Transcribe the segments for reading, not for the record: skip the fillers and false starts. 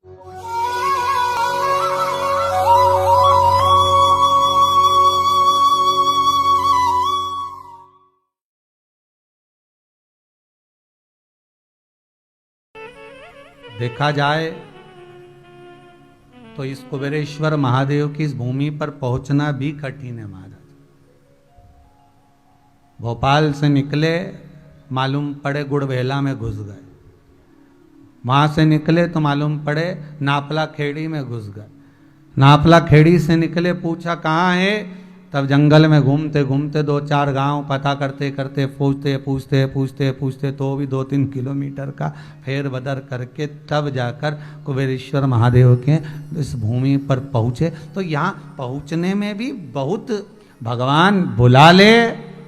देखा जाए तो इस कुबेरेश्वर महादेव की इस भूमि पर पहुंचना भी कठिन है महाराज। भोपाल से निकले, मालूम पड़े गुड़बेला में घुस गए, वहां से निकले तो मालूम पड़े नापला खेड़ी में घुस गए, नापला खेड़ी से निकले, पूछा कहाँ है, तब जंगल में घूमते घूमते 2-4 गांव पता करते करते पूछते पूछते पूछते पूछते तो भी 2-3 किलोमीटर का फेर बदर करके तब जाकर कुबेरेश्वर महादेव के इस भूमि पर पहुँचे। तो यहाँ पहुँचने में भी बहुत भगवान बुला ले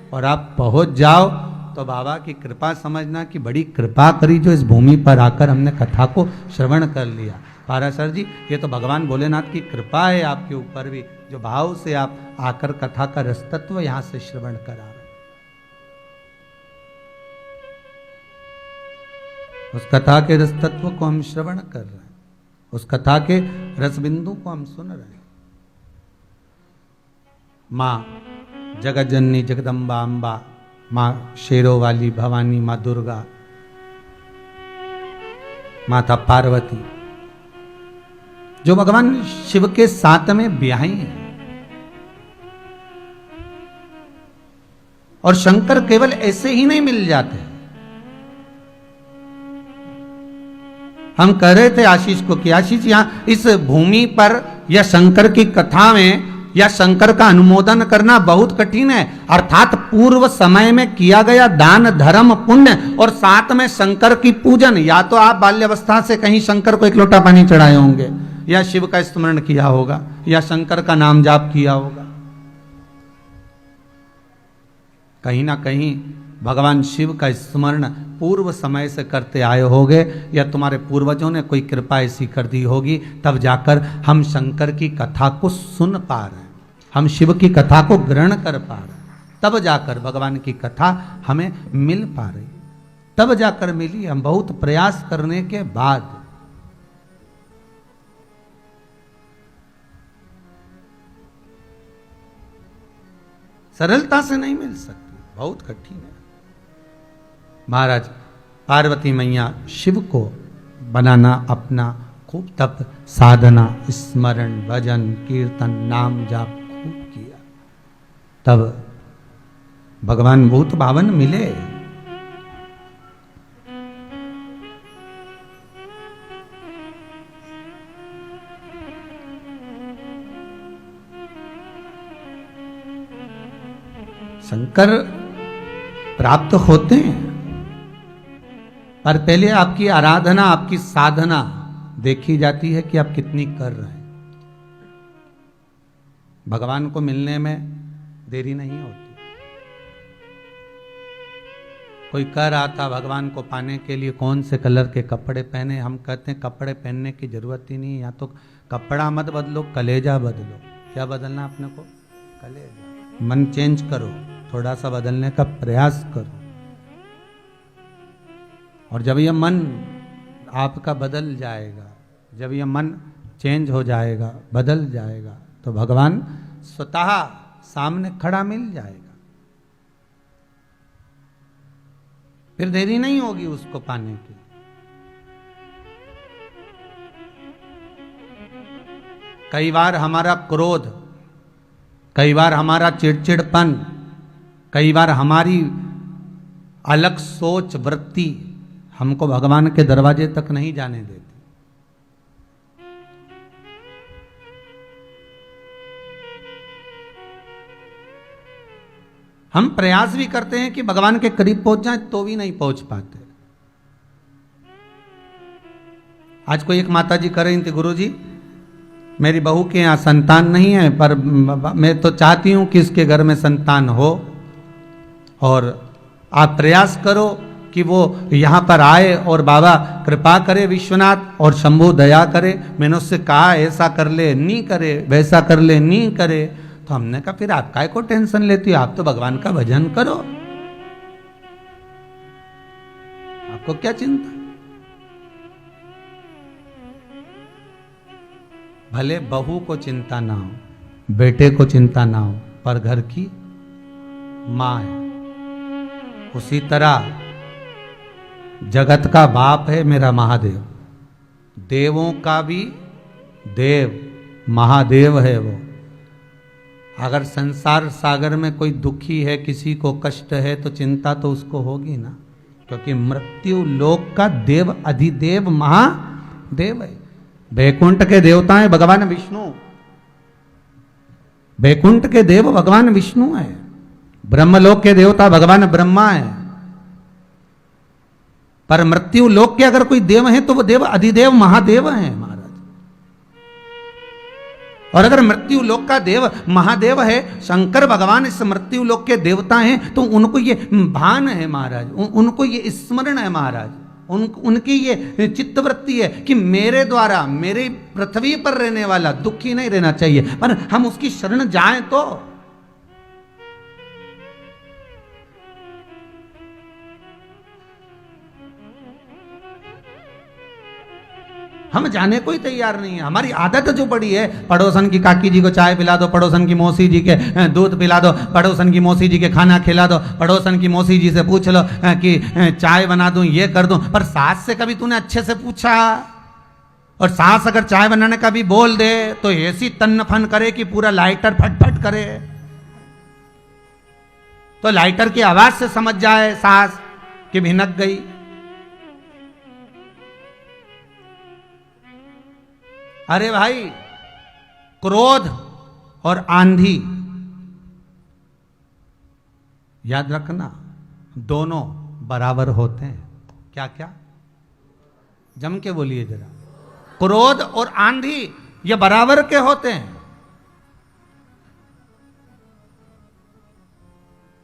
और आप पहुँच जाओ तो बाबा की कृपा समझना कि बड़ी कृपा करी जो इस भूमि पर आकर हमने कथा को श्रवण कर लिया। पाराशर जी, ये तो भगवान भोलेनाथ की कृपा है आपके ऊपर भी, जो भाव से आप आकर कथा का रसतत्व यहां से श्रवण करा रहे। उस कथा के रसतत्व को हम श्रवण कर रहे हैं, उस कथा के रसबिंदु को हम सुन रहे हैं। मां जगज्जननी जगदम्बा अम्बा, मां शेरों वाली भवानी, मां दुर्गा, माता पार्वती, जो भगवान शिव के साथ में ब्याही हैं। और शंकर केवल ऐसे ही नहीं मिल जाते। हम कह रहे थे आशीष को कि आशीष, यहां इस भूमि पर या शंकर की कथा में या शंकर का अनुमोदन करना बहुत कठिन है। अर्थात पूर्व समय में किया गया दान धर्म पुण्य और साथ में शंकर की पूजन, या तो आप बाल्यावस्था से कहीं शंकर को एक लोटा पानी चढ़ाए होंगे, या शिव का स्मरण किया होगा, या शंकर का नाम जाप किया होगा। कहीं ना कहीं भगवान शिव का स्मरण पूर्व समय से करते आए होगे, या तुम्हारे पूर्वजों ने कोई कृपा ऐसी कर दी होगी, तब जाकर हम शंकर की कथा को सुन पा रहे हैं, हम शिव की कथा को ग्रहण कर पा रहे हैं, तब जाकर भगवान की कथा हमें मिल पा रही, तब जाकर मिली। हम बहुत प्रयास करने के बाद सरलता से नहीं मिल सकती, बहुत कठिन है। महाराज पार्वती मैया शिव को बनाना अपना खूब तप साधना स्मरण भजन कीर्तन नाम जाप खूब किया, तब भगवान भूत भावन मिले। शंकर प्राप्त होते हैं, पर पहले आपकी आराधना आपकी साधना देखी जाती है कि आप कितनी कर रहे हैं। भगवान को मिलने में देरी नहीं होती। कोई कह रहा था भगवान को पाने के लिए कौन से कलर के कपड़े पहने, हम कहते हैं कपड़े पहनने की जरूरत ही नहीं, या तो कपड़ा मत बदलो, कलेजा बदलो। क्या बदलना अपने को? कलेजा। मन चेंज करो, थोड़ा सा बदलने का प्रयास करो, और जब यह मन आपका बदल जाएगा, जब यह मन चेंज हो जाएगा, बदल जाएगा, तो भगवान स्वतः सामने खड़ा मिल जाएगा। फिर देरी नहीं होगी उसको पाने की। कई बार हमारा क्रोध, कई बार हमारा चिड़चिड़पन, कई बार हमारी अलग सोच वृत्ति हमको भगवान के दरवाजे तक नहीं जाने देती। हम प्रयास भी करते हैं कि भगवान के करीब पहुंच जाएं, तो भी नहीं पहुंच पाते। आज कोई एक माता जी कह रही थी, गुरुजी मेरी बहू के यहाँ संतान नहीं है, पर मैं तो चाहती हूं कि इसके घर में संतान हो, और आप प्रयास करो कि वो यहाँ पर आए और बाबा कृपा करे विश्वनाथ और शंभु दया करे। मैंने उससे कहा ऐसा कर ले, नहीं करे, वैसा कर ले, नहीं करे। तो हमने कहा फिर आप काय को टेंशन लेती हो, आप तो भगवान का भजन करो, आपको क्या चिंता। भले बहू को चिंता ना हो, बेटे को चिंता ना हो, पर घर की मां है। उसी तरह जगत का बाप है मेरा महादेव, देवों का भी देव महादेव है वो। अगर संसार सागर में कोई दुखी है, किसी को कष्ट है, तो चिंता तो उसको होगी ना, क्योंकि मृत्यु लोक का देव अधिदेव महादेव है। वैकुंठ के देवता है भगवान विष्णु, वैकुंठ के देव भगवान विष्णु है। ब्रह्मलोक के देवता भगवान ब्रह्मा है। पर मृत्यु लोक के अगर कोई देव है तो वो देव अधिदेव महादेव है महाराज। और अगर मृत्यु लोक का देव महादेव है, शंकर भगवान इस मृत्यु लोक के देवता हैं, तो उनको ये भान है महाराज, उनको ये स्मरण है महाराज, उनकी ये चित्तवृत्ति है कि मेरे द्वारा मेरे पृथ्वी पर रहने वाला दुखी नहीं रहना चाहिए, पर हम उसकी शरण जाएं तो। हम जाने को ही तैयार नहीं है। हमारी आदत जो पड़ी है, पड़ोसन की काकी जी को चाय पिला दो, पड़ोसन की मौसी जी के दूध पिला दो, पड़ोसन की मौसी जी के खाना खिला दो, पड़ोसन की मौसी जी से पूछ लो कि चाय बना दूं, ये कर दूं। पर सास से कभी तूने अच्छे से पूछा? और सास अगर चाय बनाने का भी बोल दे तो ऐसी तन्न फन करे कि पूरा लाइटर फटफट करे, तो लाइटर की आवाज से समझ जाए सास कि भिनक गई। अरे भाई, क्रोध और आंधी याद रखना, दोनों बराबर होते हैं। क्या क्या? जम के बोलिए जरा। क्रोध और आंधी ये बराबर के होते हैं,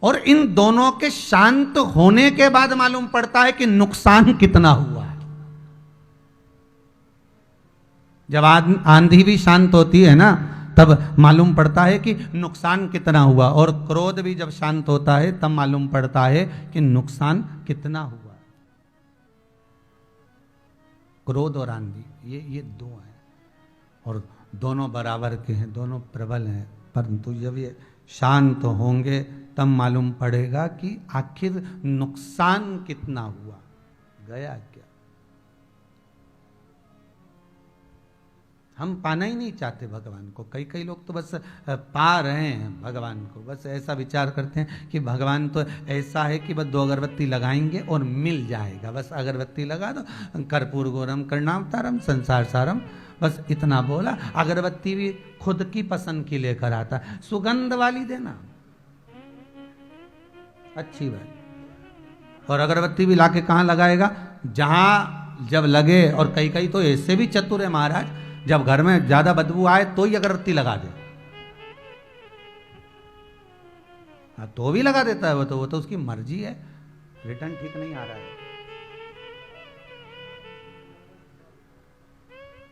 और इन दोनों के शांत होने के बाद मालूम पड़ता है कि नुकसान कितना हुआ है। जब आंधी भी शांत होती है ना, तब मालूम पड़ता है कि नुकसान कितना हुआ, और क्रोध भी जब शांत होता है तब मालूम पड़ता है कि नुकसान कितना हुआ। क्रोध और आंधी ये दो हैं, और दोनों बराबर के हैं, दोनों प्रबल हैं। परंतु जब ये शांत होंगे तब मालूम पड़ेगा कि आखिर नुकसान कितना हुआ, गया क्या। हम पाना ही नहीं चाहते भगवान को। कई लोग तो बस पा रहे हैं भगवान को, बस ऐसा विचार करते हैं कि भगवान तो ऐसा है कि बस 2 अगरबत्ती लगाएंगे और मिल जाएगा। बस अगरबत्ती लगा दो, कर्पूर गौरम करणावतारम संसार सारम, बस इतना बोला। अगरबत्ती भी खुद की पसंद की लेकर आता, सुगंध वाली देना, अच्छी बात। और अगरबत्ती भी लाके कहाँ लगाएगा? जहां जब लगे। और कई तो ऐसे भी चतुर है महाराज, जब घर में ज्यादा बदबू आए तो ही अगरबत्ती लगा दे। हाँ, तो भी लगा देता है वो तो उसकी मर्जी है, रिटर्न ठीक नहीं आ रहा है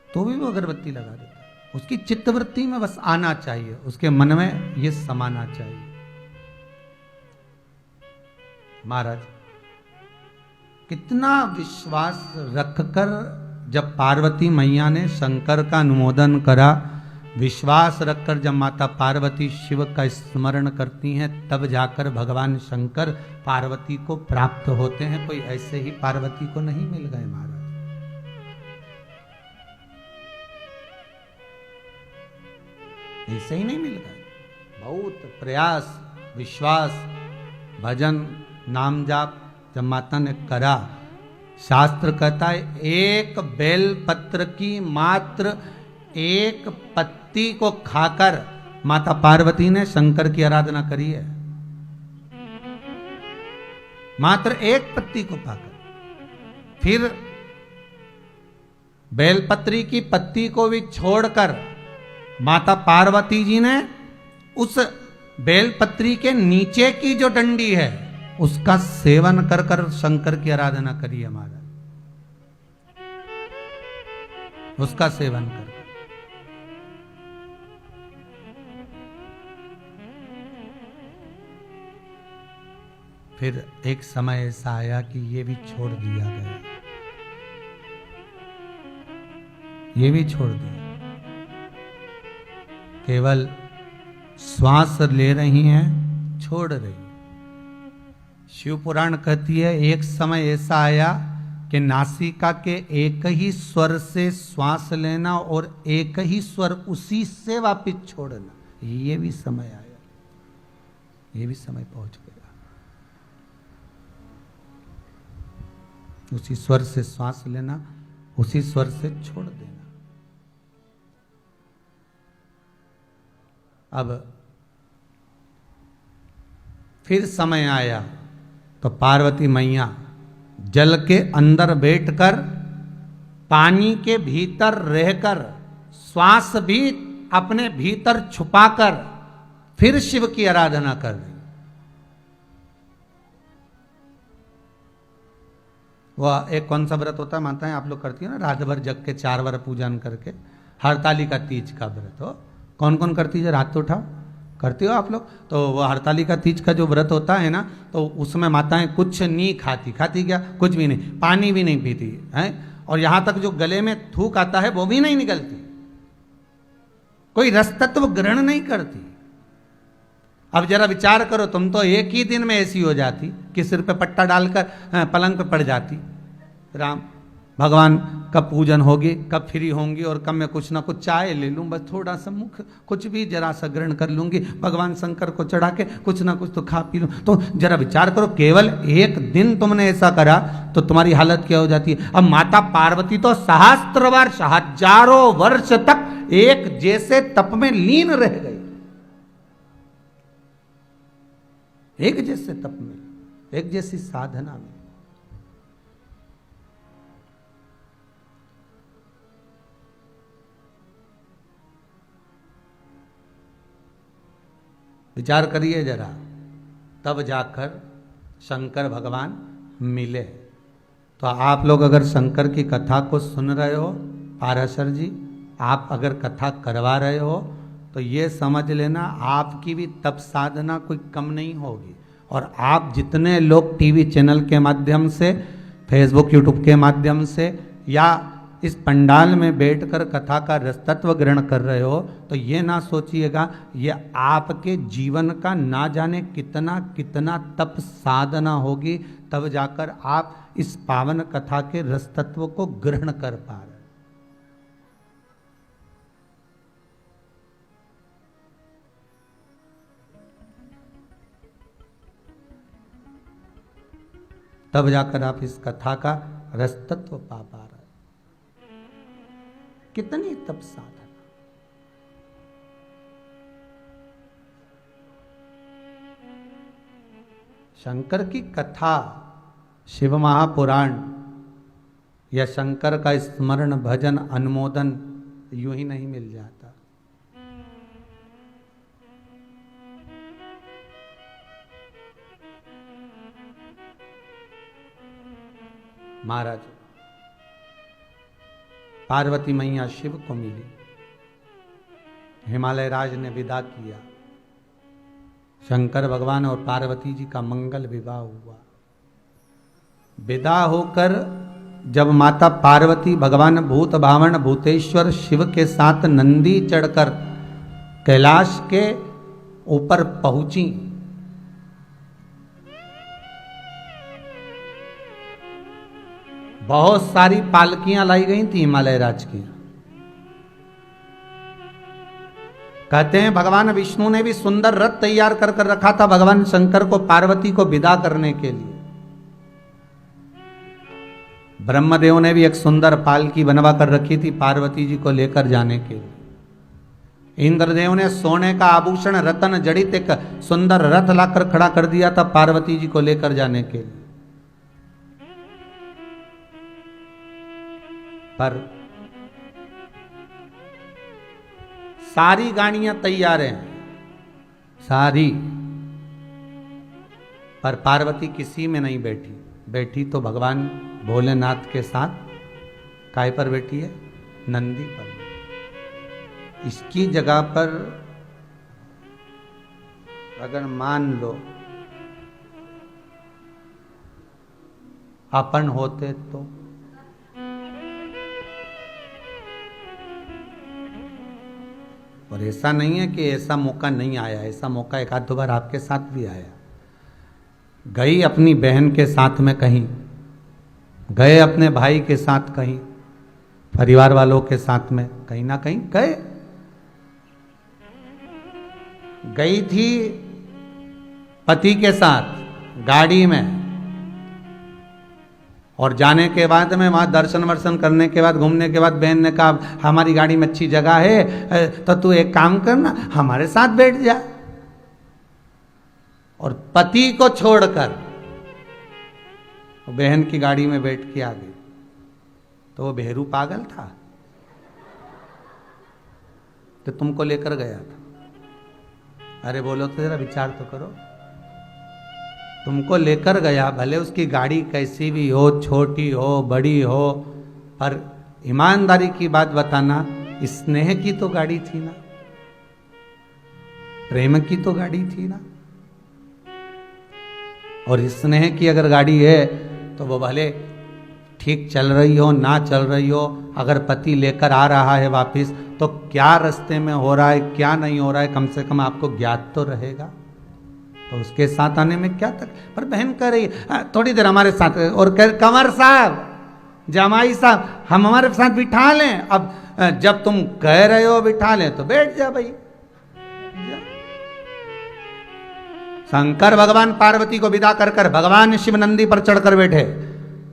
तो भी वो अगरबत्ती लगा देता है। उसकी चित्तवृत्ति में बस आना चाहिए, उसके मन में ये समाना चाहिए। महाराज कितना विश्वास रखकर जब पार्वती मैया ने शंकर का अनुमोदन करा, विश्वास रखकर जब माता पार्वती शिव का स्मरण करती हैं, तब जाकर भगवान शंकर पार्वती को प्राप्त होते हैं। कोई ऐसे ही पार्वती को नहीं मिल गए महाराज। ऐसे ही नहीं मिल गए, बहुत प्रयास, विश्वास, भजन, नाम जाप जब माता ने करा। शास्त्र कहता है एक बेल पत्र की मात्र एक पत्ती को खाकर माता पार्वती ने शंकर की आराधना करी है, मात्र एक पत्ती को पाकर। फिर बेलपत्री की पत्ती को भी छोड़कर माता पार्वती जी ने उस बेलपत्री के नीचे की जो डंडी है उसका सेवन कर कर शंकर की आराधना करी है महाराज, उसका सेवन कर। फिर एक समय ऐसा आया कि ये भी छोड़ दिया गया, ये भी छोड़ दिया। केवल श्वास ले रही हैं, छोड़ रही हैं। शिव पुराण कहती है एक समय ऐसा आया कि नासिका के एक ही स्वर से श्वास लेना और एक ही स्वर उसी से वापिस छोड़ना, ये भी समय आया, ये भी समय पहुंच गया। उसी स्वर से श्वास लेना, उसी स्वर से छोड़ देना। अब फिर समय आया तो पार्वती मैया जल के अंदर बैठकर, पानी के भीतर रहकर, श्वास भी अपने भीतर छुपाकर फिर शिव की आराधना कर रही। वह एक कौन सा व्रत होता है मानता है आप लोग करती हो ना, रात भर जग के 4 बार पूजन करके, हरतालिका तीज का व्रत हो। कौन कौन करती है, हाथ तो उठाओ, करती हो आप लोग? तो वह हरतालिका तीज का जो व्रत होता है ना, तो उसमें माताएं कुछ नहीं खाती। खाती क्या? कुछ भी नहीं, पानी भी नहीं पीती है, और यहां तक जो गले में थूक आता है वो भी नहीं निकलती, कोई रस तत्व ग्रहण नहीं करती। अब जरा विचार करो, तुम तो एक ही दिन में ऐसी हो जाती कि सिर पे पट्टा डालकर पलंग पे पड़ जाती। राम भगवान कब पूजन होगी, कब फ्री होंगी, और कब मैं कुछ ना कुछ चाय ले लूं, बस थोड़ा सा मुख कुछ भी जरा सा ग्रहण कर लूंगी, भगवान शंकर को चढ़ा के कुछ ना कुछ तो खा पी लूं। तो जरा विचार करो, केवल एक दिन तुमने ऐसा करा तो तुम्हारी हालत क्या हो जाती है। अब माता पार्वती तो सहस्त्र वर्ष, हजारों वर्ष तक एक जैसे तप में लीन रह गई, एक जैसे तप में, एक जैसी साधना में। विचार करिए जरा, तब जाकर शंकर भगवान मिले। तो आप लोग अगर शंकर की कथा को सुन रहे हो, पाराशर जी आप अगर कथा करवा रहे हो, तो ये समझ लेना आपकी भी तप साधना कोई कम नहीं होगी। और आप जितने लोग टीवी चैनल के माध्यम से, फेसबुक यूट्यूब के माध्यम से, या इस पंडाल में बैठकर कथा का रसतत्व ग्रहण कर रहे हो, तो ये ना सोचिएगा ये आपके जीवन का ना जाने कितना कितना तप साधना होगी, तब जाकर आप इस पावन कथा के रसतत्व को ग्रहण कर पा रहे। तब जाकर आप इस कथा का रसतत्व पा रहे। कितनी तप साधना। शंकर की कथा, शिव महापुराण या शंकर का स्मरण भजन अनुमोदन यूं ही नहीं मिल जाता। महाराज पार्वती मैया शिव को मिली, हिमालय राज ने विदा किया, शंकर भगवान और पार्वती जी का मंगल विवाह हुआ। विदा होकर जब माता पार्वती भगवान भूत भावन भूतेश्वर शिव के साथ नंदी चढ़कर कैलाश के ऊपर पहुंची, बहुत सारी पालकियां लाई गई थी हिमालय राज की। कहते हैं भगवान विष्णु ने भी सुंदर रथ तैयार कर कर रखा था भगवान शंकर को पार्वती को विदा करने के लिए। ब्रह्मदेव ने भी एक सुंदर पालकी बनवा कर रखी थी पार्वती जी को लेकर जाने के लिए। इंद्रदेव ने सोने का आभूषण रतन जड़ित एक सुंदर रथ लाकर खड़ा कर दिया था पार्वती जी को लेकर जाने के लिए। पर सारी गाड़ियां तैयार हैं, सारी, पर पार्वती किसी में नहीं बैठी। बैठी तो भगवान भोलेनाथ के साथ काय पर बैठी है? नंदी पर। इसकी जगह पर अगर मान लो अपन होते तो और ऐसा नहीं है कि ऐसा मौका नहीं आया, ऐसा मौका एक आध दो बार आपके साथ भी आया। गई अपनी बहन के साथ में कहीं, गए अपने भाई के साथ कहीं, परिवार वालों के साथ में कहीं ना कहीं गए। गई थी पति के साथ गाड़ी में, और जाने के बाद में वहां दर्शन वर्शन करने के बाद, घूमने के बाद बहन ने कहा हमारी गाड़ी में अच्छी जगह है तो तू एक काम करना हमारे साथ बैठ जा। और पति को छोड़कर बहन की गाड़ी में बैठ के आ गई। तो वो बेहरू पागल था तो तुमको लेकर गया था। अरे बोलो तो जरा विचार तो करो। तुमको लेकर गया, भले उसकी गाड़ी कैसी भी हो, छोटी हो बड़ी हो, पर ईमानदारी की बात बताना, स्नेह की तो गाड़ी थी ना, प्रेम की तो गाड़ी थी ना। और स्नेह की अगर गाड़ी है तो वो भले ठीक चल रही हो ना चल रही हो, अगर पति लेकर आ रहा है वापिस तो क्या रास्ते में हो रहा है क्या नहीं हो रहा है कम से कम आपको ज्ञात तो रहेगा। तो उसके साथ आने में क्या तक। पर बहन कह रही थोड़ी देर हमारे साथ, और कह कंवर साहब जमाई साहब हम हमारे साथ बिठा लें। अब जब तुम कह रहे हो बिठा लें तो बैठ जा भाई। शंकर भगवान पार्वती को विदा कर कर भगवान शिव नंदी पर चढ़कर बैठे,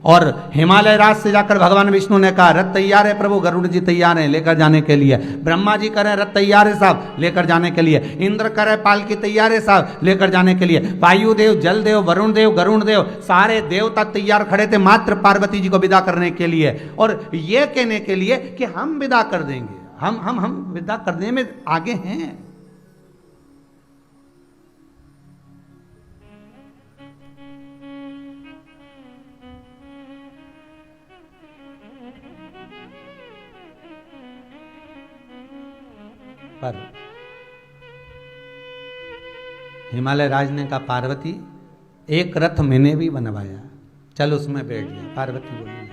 और हिमालय राज से जाकर भगवान विष्णु ने कहा रथ तैयार है प्रभु, गरुड़ जी तैयार हैं लेकर जाने के लिए। ब्रह्मा जी करें रथ तैयार है साहब लेकर जाने के लिए। इंद्र करे पालकी तैयार है साहब लेकर जाने के लिए। वायुदेव, जल देव, वरुण देव, गरुण देव, सारे देवता तैयार खड़े थे मात्र पार्वती जी को विदा करने के लिए, और ये कहने के लिए कि हम विदा कर देंगे, हम विदा करने में आगे हैं। पर हिमालय राज ने कहा पार्वती एक रथ मैंने भी बनवाया, चल उसमें बैठ जा। पार्वती बोली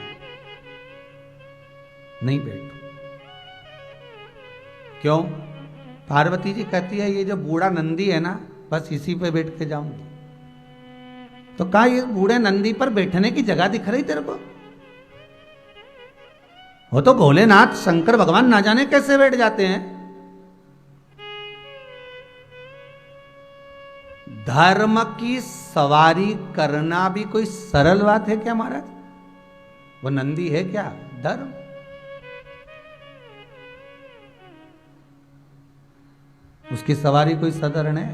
नहीं बैठो। क्यों? पार्वती जी कहती है ये जो बूढ़ा नंदी है ना बस इसी पे बैठ के जाऊंगी। तो कहा ये बूढ़े नंदी पर बैठने की जगह दिख रही तेरे को? वो तो भोलेनाथ शंकर भगवान ना जाने कैसे बैठ जाते हैं। धर्म की सवारी करना भी कोई सरल बात है क्या महाराज? वो नंदी है क्या धर्म? उसकी सवारी कोई साधारण है,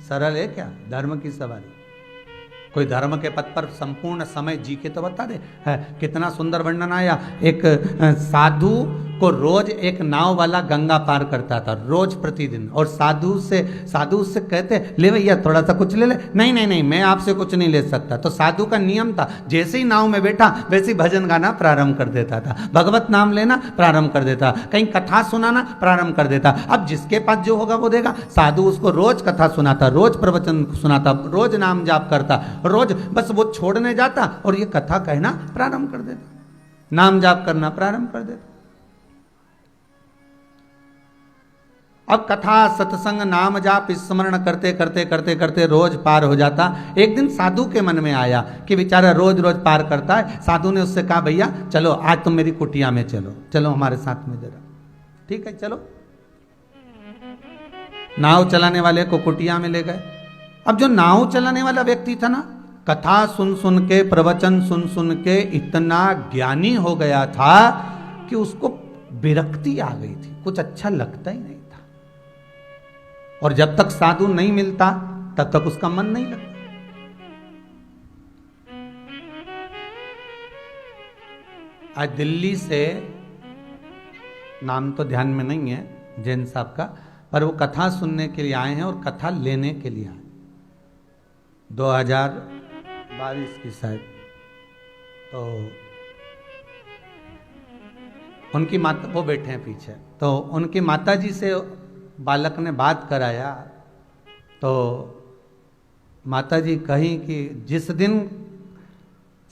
सरल है क्या धर्म की सवारी? कोई धर्म के पथ पर संपूर्ण समय जी के तो बता दे। कितना सुंदर वर्णन आया। एक साधु को रोज एक नाव वाला गंगा पार करता था रोज प्रतिदिन, और साधु उससे कहते ले भैया थोड़ा सा कुछ ले ले। नहीं नहीं नहीं मैं आपसे कुछ नहीं ले सकता। तो साधु का नियम था जैसे ही नाव में बैठा वैसे ही भजन गाना प्रारंभ कर देता था, भगवत नाम लेना प्रारंभ कर देता, कहीं कथा सुनाना प्रारंभ कर देता। अब जिसके पास जो होगा वो देगा। साधु उसको रोज कथा सुनाता, रोज प्रवचन सुनाता, रोज नाम जाप करता, रोज बस वो छोड़ने जाता और ये कथा कहना प्रारंभ कर देता, नाम जाप करना प्रारंभ कर देता। अब कथा सत्संग नाम जाप स्मरण करते करते करते करते रोज पार हो जाता। एक दिन साधु के मन में आया कि बेचारा रोज रोज पार करता है। साधु ने उससे कहा भैया चलो आज तुम मेरी कुटिया में चलो, चलो हमारे साथ में जरा। ठीक है चलो। नाव चलाने वाले को कुटिया में ले गए। अब जो नाव चलाने वाला व्यक्ति था ना, कथा सुन सुन के प्रवचन सुन सुन के इतना ज्ञानी हो गया था कि उसको विरक्ति आ गई थी, कुछ अच्छा लगता ही नहीं। और जब तक साधु नहीं मिलता तब तक उसका मन नहीं लगता। आज दिल्ली से, नाम तो ध्यान में नहीं है जैन साहब का, पर वो कथा सुनने के लिए आए हैं और कथा लेने के लिए आए 2022 की शायद। तो उनकी माता, वो बैठे हैं पीछे, तो उनकी माता जी से बालक ने बात कराया तो माताजी कही कि जिस दिन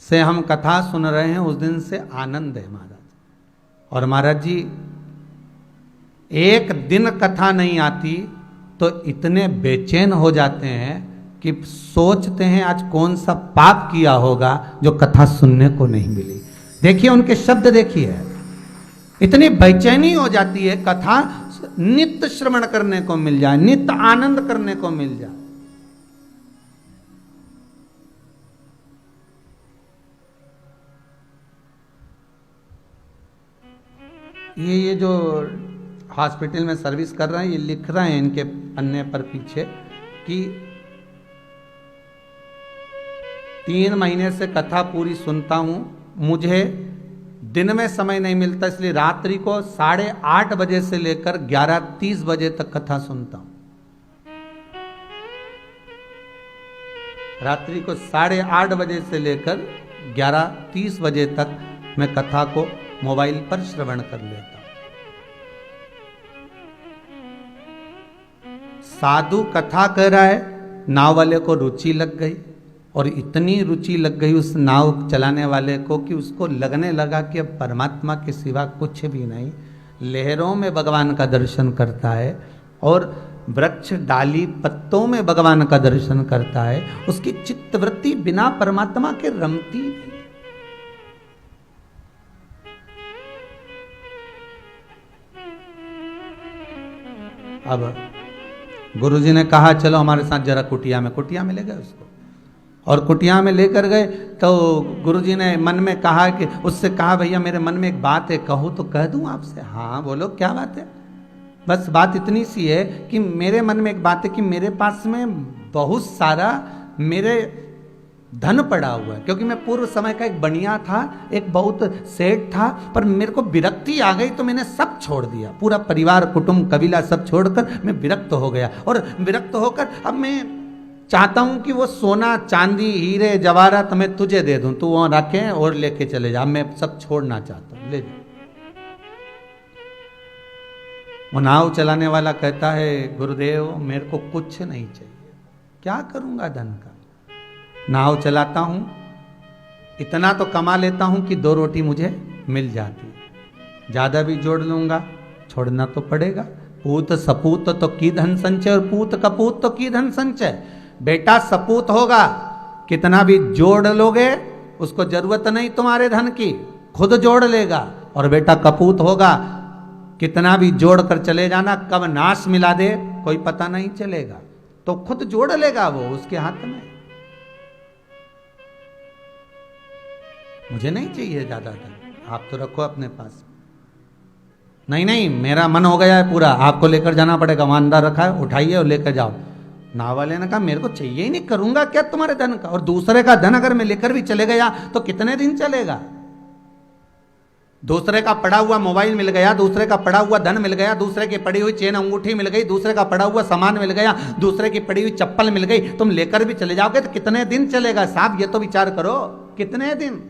से हम कथा सुन रहे हैं उस दिन से आनंद है महाराज। और महाराज जी एक दिन कथा नहीं आती तो इतने बेचैन हो जाते हैं कि सोचते हैं आज कौन सा पाप किया होगा जो कथा सुनने को नहीं मिली। देखिए उनके शब्द देखिए, इतनी बेचैनी हो जाती है कथा नित्य श्रवण करने को मिल जाए, नित्य आनंद करने को मिल जाए। ये जो हॉस्पिटल में सर्विस कर रहे हैं, ये लिख रहे हैं इनके पन्ने पर पीछे कि 3 महीने से कथा पूरी सुनता हूं, मुझे दिन में समय नहीं मिलता, इसलिए रात्रि को 8:30 बजे से लेकर 11:30 बजे तक कथा सुनता हूं। रात्रि को 8:30 बजे से लेकर 11:30 बजे तक मैं कथा को मोबाइल पर श्रवण कर लेता हूं। साधु कथा कह रहा है, नाव वाले को रुचि लग गई, और इतनी रुचि लग गई उस नाव चलाने वाले को कि उसको लगने लगा कि अब परमात्मा के सिवा कुछ भी नहीं, लहरों में भगवान का दर्शन करता है और वृक्ष डाली पत्तों में भगवान का दर्शन करता है। उसकी चित्तवृत्ति बिना परमात्मा के रमती नहीं। अब गुरुजी ने कहा चलो हमारे साथ जरा कुटिया में ले गए उसको, और कुटिया में लेकर गए तो गुरुजी ने मन में कहा कि उससे कहा भैया मेरे मन में एक बात है, कहूँ तो कह दूं आपसे। हाँ बोलो क्या बात है। बस बात इतनी सी है कि मेरे मन में एक बात है कि मेरे पास में बहुत सारा मेरे धन पड़ा हुआ है, क्योंकि मैं पूर्व समय का एक बनिया था, एक बहुत सेठ था, पर मेरे को विरक्ति आ गई तो मैंने सब छोड़ दिया, पूरा परिवार कुटुंब कबीला सब छोड़कर मैं विरक्त हो गया। और विरक्त होकर अब मैं चाहता हूं कि वो सोना चांदी हीरे जवाहरात मैं तुझे दे दूं, तू वहां रखे और लेके चले जा, मैं सब छोड़ना चाहता हूं, ले जा। वो नाव चलाने वाला कहता है गुरुदेव मेरे को कुछ नहीं चाहिए, क्या करूंगा धन का, नाव चलाता हूं, इतना तो कमा लेता हूं कि 2 रोटी मुझे मिल जाती, ज्यादा भी जोड़ लूंगा छोड़ना तो पड़ेगा। पूत सपूत तो की धन संचय और पूत कपूत तो की धन संचय। बेटा सपूत होगा, कितना भी जोड़ लोगे उसको जरूरत नहीं तुम्हारे धन की, खुद जोड़ लेगा। और बेटा कपूत होगा, कितना भी जोड़ कर चले जाना, कब नाश मिला दे कोई पता नहीं चलेगा, तो खुद जोड़ लेगा, वो उसके हाथ में। मुझे नहीं चाहिए ज्यादा धन, आप तो रखो अपने पास। नहीं नहीं मेरा मन हो गया है पूरा, आपको लेकर जाना पड़ेगा, वहां अंदर रखा है, उठाइए और लेकर जाओ। नाव वाले ने कहा मेरे को चाहिए ही नहीं, करूंगा क्या तुम्हारे धन का, और दूसरे का धन अगर मैं लेकर भी चले गया तो कितने दिन चलेगा। दूसरे का पड़ा हुआ मोबाइल मिल गया, दूसरे का पड़ा हुआ धन मिल गया, दूसरे की पड़ी हुई चेन अंगूठी मिल गई, दूसरे का पड़ा हुआ सामान मिल गया, दूसरे की पड़ी हुई चप्पल मिल गई, तुम लेकर भी चले जाओगे तो कितने दिन चलेगा साहब, ये तो विचार करो, कितने दिन।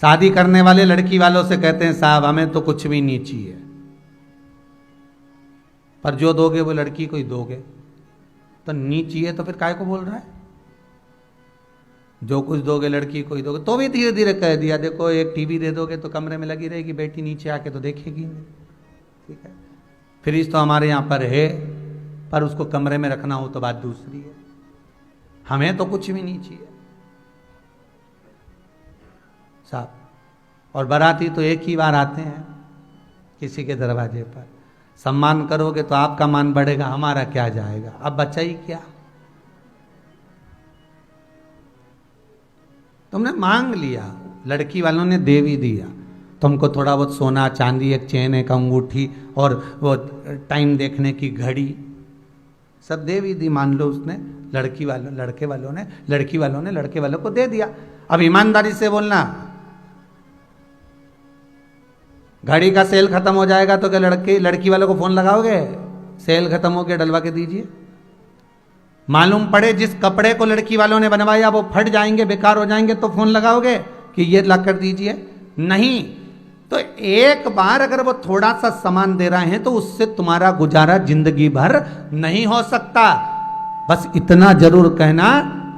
शादी करने वाले लड़की वालों से कहते हैं साहब हमें तो कुछ भी नहीं चाहिए, पर जो दोगे वो लड़की को ही दोगे, तो नहीं चाहिए तो फिर काय को बोल रहा है, जो कुछ दोगे लड़की को ही दोगे। तो भी धीरे धीरे कह दिया देखो एक टीवी दे दोगे तो कमरे में लगी रहेगी, बेटी नीचे आके तो देखेगी नहीं, ठीक है। फ्रिज तो हमारे यहाँ पर है, पर उसको कमरे में रखना हो तो बात दूसरी है, हमें तो कुछ भी नहीं चाहिए साहब। और बाराती तो एक ही बार आते हैं किसी के दरवाजे पर, सम्मान करोगे तो आपका मान बढ़ेगा, हमारा क्या जाएगा, अब बचा ही क्या। तुमने मांग लिया, लड़की वालों ने दे भी दिया, तुमको थोड़ा बहुत सोना चांदी, एक चेन, एक अंगूठी और वो टाइम देखने की घड़ी सब दे भी दी, मान लो उसने लड़की वालों को दे दिया। अब ईमानदारी से बोलना, घड़ी का सेल खत्म हो जाएगा तो क्या लड़की वालों को फोन लगाओगे, सेल खत्म हो गया डलवा के दीजिए। मालूम पड़े जिस कपड़े को लड़की वालों ने बनवाया वो फट जाएंगे, बेकार हो जाएंगे, तो फोन लगाओगे कि ये ला कर दीजिए, नहीं। तो एक बार अगर वो थोड़ा सा सामान दे रहे हैं तो उससे तुम्हारा गुजारा जिंदगी भर नहीं हो सकता। बस इतना जरूर कहना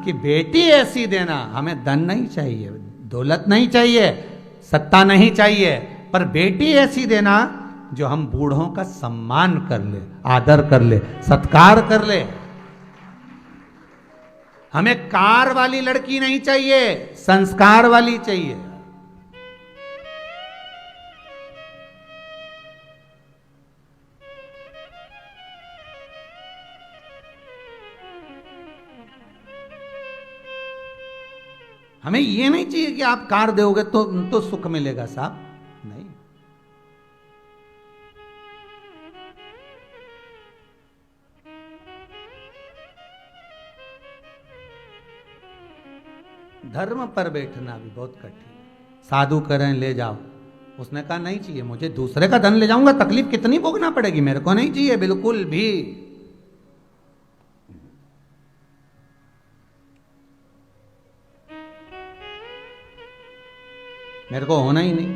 कि बेटी ऐसी देना, हमें धन नहीं चाहिए, दौलत नहीं चाहिए, सत्ता नहीं चाहिए, पर बेटी ऐसी देना जो हम बूढ़ों का सम्मान कर ले, आदर कर ले, सत्कार कर ले। हमें कार वाली लड़की नहीं चाहिए, संस्कार वाली चाहिए। हमें ये नहीं चाहिए कि आप कार दोगे तो सुख मिलेगा साहब, नहीं। धर्म पर बैठना भी बहुत कठिन। साधु करें ले जाओ, उसने कहा नहीं चाहिए मुझे, दूसरे का धन ले जाऊंगा, तकलीफ कितनी भोगना पड़ेगी, मेरे को नहीं चाहिए बिल्कुल भी। मेरे को होना ही नहीं।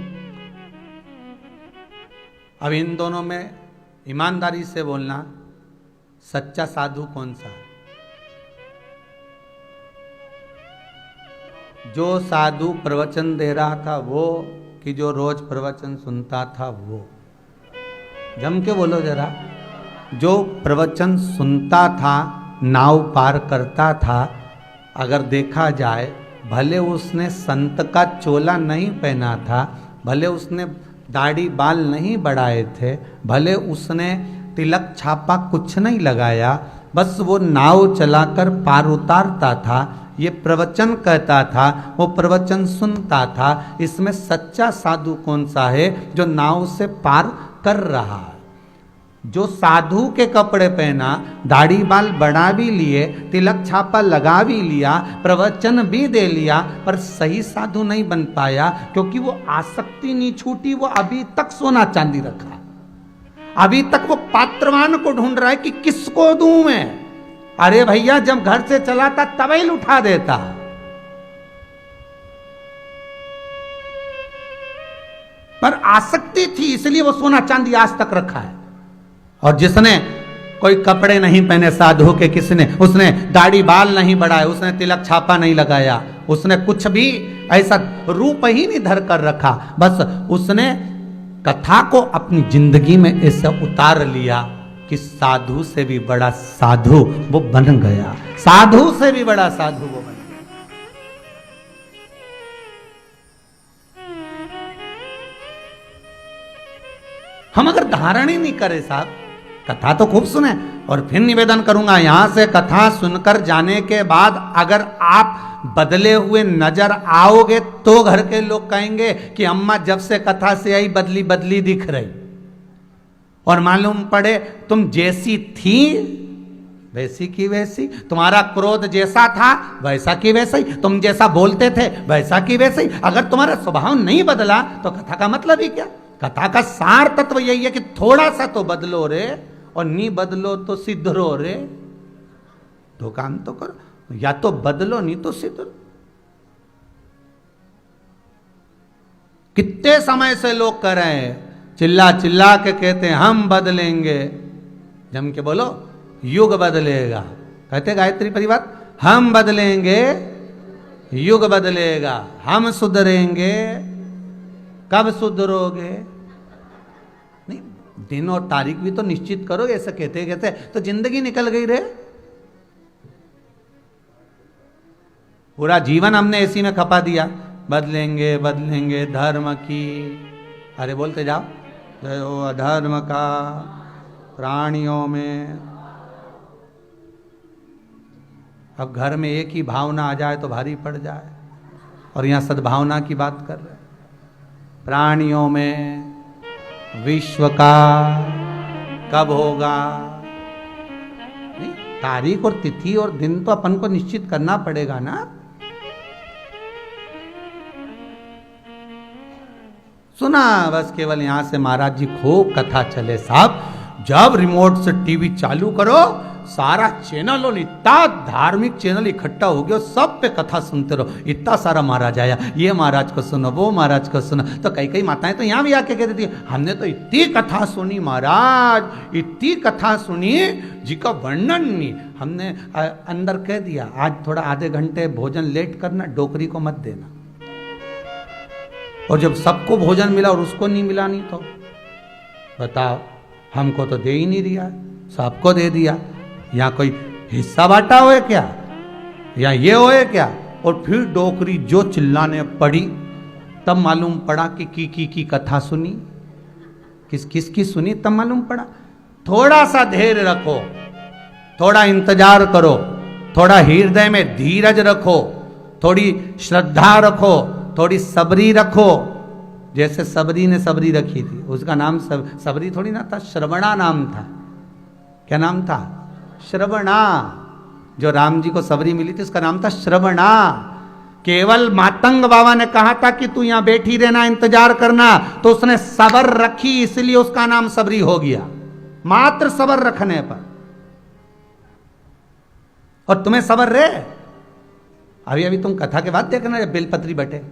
अब इन दोनों में ईमानदारी से बोलना, सच्चा साधु कौन सा है? जो साधु प्रवचन दे रहा था वो, कि जो रोज प्रवचन सुनता था वो? जम के बोलो जरा। जो प्रवचन सुनता था, नाव पार करता था, अगर देखा जाए भले उसने संत का चोला नहीं पहना था, भले उसने दाढ़ी बाल नहीं बढ़ाए थे, भले उसने तिलक छापा कुछ नहीं लगाया, बस वो नाव चलाकर पार उतारता था, ये प्रवचन कहता था, वो प्रवचन सुनता था। इसमें सच्चा साधु कौन सा है? जो नाव से पार कर रहा है। जो साधु के कपड़े पहना, दाढ़ी बाल बढ़ा भी लिए, तिलक छापा लगा भी लिया, प्रवचन भी दे लिया, पर सही साधु नहीं बन पाया, क्योंकि वो आसक्ति नहीं छूटी। वो अभी तक सोना चांदी रखा, अभी तक वो पात्रवान को ढूंढ रहा है कि किसको दूं मैं। अरे भैया, जब घर से चला था तबैल उठा देता, पर आसक्ति थी, इसलिए वो सोना चांदी आज तक रखा है। और जिसने कोई कपड़े नहीं पहने साधु के, किसने, उसने दाढ़ी बाल नहीं बढ़ाए, उसने तिलक छापा नहीं लगाया, उसने कुछ भी ऐसा रूप ही नहीं धर कर रखा, बस उसने कथा को अपनी जिंदगी में ऐसा उतार लिया कि साधु से भी बड़ा साधु वो बन गया, साधु से भी बड़ा साधु वो बन गया। हम अगर धारण ही नहीं करें साहब, कथा तो खूब सुने, और फिर निवेदन करूंगा, यहां से कथा सुनकर जाने के बाद अगर आप बदले हुए नजर आओगे तो घर के लोग कहेंगे कि अम्मा जब से कथा से आई बदली बदली दिख रही, और मालूम पड़े तुम जैसी थी वैसी की वैसी, तुम्हारा क्रोध जैसा था वैसा की वैसा ही, तुम जैसा बोलते थे वैसा की वैसा ही। अगर तुम्हारा स्वभाव नहीं बदला तो कथा का मतलब ही क्या? कथा का सार तत्व यही है कि थोड़ा सा तो बदलो रे, और नहीं बदलो तो सिद्धरो रे। दो काम तो करो, या तो बदलो नहीं तो सिद्धरो। कितने समय से लोग कर रहे हैं, चिल्ला चिल्ला के कहते हैं हम बदलेंगे, जम के बोलो युग बदलेगा। कहते गायत्री परिवार, हम बदलेंगे युग बदलेगा, हम सुधरेंगे। कब सुधरोगे? नहीं, दिन और तारीख भी तो निश्चित करो। ऐसा कहते कहते तो जिंदगी निकल गई रे। पूरा जीवन हमने इसी में खपा दिया, बदलेंगे बदलेंगे धर्म की। अरे बोलते जाओ, जय हो अधर्म का प्राणियों में। अब घर में एक ही भावना आ जाए तो भारी पड़ जाए, और यहां सद्भावना की बात कर रहे हैं। प्राणियों में विश्व का कब होगा? नहीं, तारीख और तिथि और दिन तो अपन को निश्चित करना पड़ेगा ना। सुना बस केवल यहां से महाराज जी खूब कथा चले साहब। जब रिमोट से टीवी चालू करो, सारा चैनल और इतना धार्मिक चैनल इकट्ठा हो गया, सब पे कथा सुनते रहो। इतना सारा महाराज आया, ये महाराज को सुनो, वो महाराज को सुनो। तो कई कई माताएं तो यहाँ भी आके कह देती हमने तो इतनी कथा सुनी महाराज, इतनी कथा सुनी जी का वर्णन नहीं। हमने अंदर कह दिया आज थोड़ा आधे घंटे भोजन लेट करना, डोकरी को मत देना। और जब सबको भोजन मिला और उसको नहीं मिला, नहीं तो बताओ, हमको तो दे ही नहीं दिया, सबको दे दिया, या कोई हिस्सा बांटा हुए क्या, या ये होए क्या। और फिर डोकरी जो चिल्लाने पड़ी, तब मालूम पड़ा कि की कथा सुनी, किस की सुनी, तब मालूम पड़ा। थोड़ा सा धैर्य रखो, थोड़ा इंतजार करो, थोड़ा हृदय में धीरज रखो, थोड़ी श्रद्धा रखो, थोड़ी सबरी रखो। जैसे सबरी ने सबरी रखी थी, उसका नाम सबरी थोड़ी ना था, श्रवणा नाम था। क्या नाम था? श्रवणा। जो राम जी को सबरी मिली थी उसका नाम था श्रवणा। केवल मातंग बाबा ने कहा था कि तू यहां बैठी रहना, इंतजार करना, तो उसने सबर रखी, इसलिए उसका नाम सबरी हो गया, मात्र सबर रखने पर। और तुम्हें सबर रे, अभी अभी तुम कथा के बाद देखना जब बेलपत्री बटे,